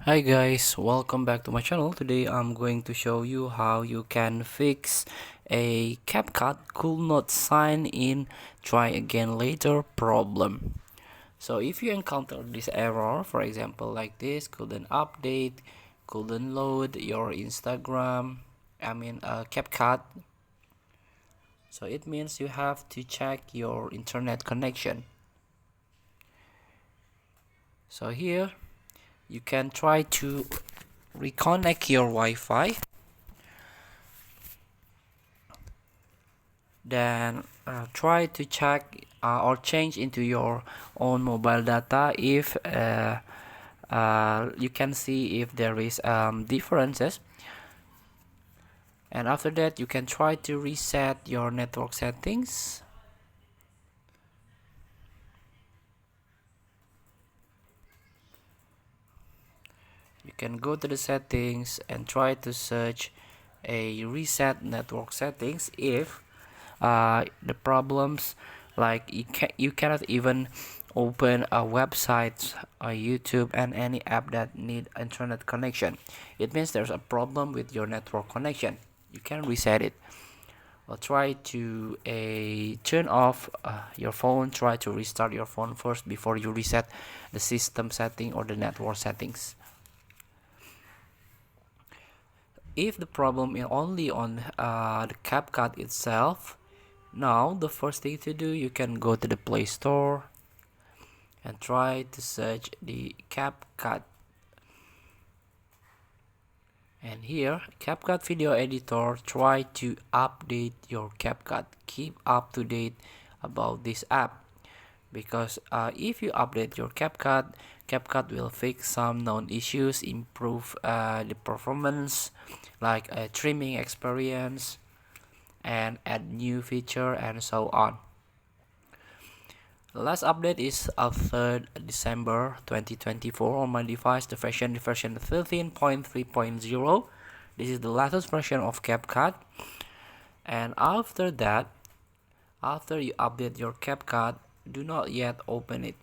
Hi guys, welcome back to my channel. Today I'm going to show you how you can fix a Capcut could not sign in, try again later problem. So if you encounter this error, for example like this, couldn't update, couldn't load your Instagram, Capcut, so it means you have to check your internet connection. So here you can try to reconnect your Wi-Fi, then try to check or change into your own mobile data if you can see if there is differences, and after that you can try to reset your network settings. You can go to the settings and try to search a reset network settings if the problems like you cannot even open a website, a YouTube, and any app that need internet connection. It means there's a problem with your network connection. You can reset it, or try to turn off your phone. Try to restart your phone first before you reset the system setting or the network settings. If the problem is only on the Capcut itself, now the first thing to do, you can go to the Play Store and try to search the Capcut. And here, Capcut Video Editor, try to update your Capcut. Keep up to date about this app, because if you update your Capcut will fix some known issues, improve the performance, like a trimming experience, and add new feature and so on. The last update is of 3rd December 2024 on my device. The version 13.3.0. This is the latest version of Capcut. And after that, after you update your Capcut, do not yet open it.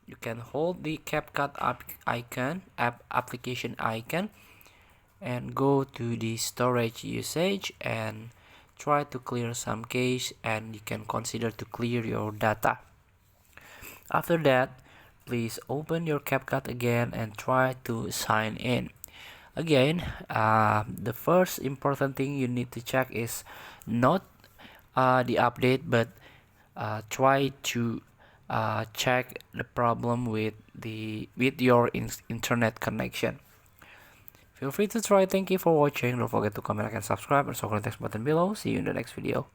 You can hold the Capcut application icon and go to the storage usage and try to clear some cache, and you can consider to clear your data. After that, please open your Capcut again and try to sign in. Again, the first important thing you need to check is not the update, but try to check the problem with your internet connection. Feel free to try. Thank you for watching. Don't forget to comment, like, and subscribe, and also click the text button below. See you in the next video.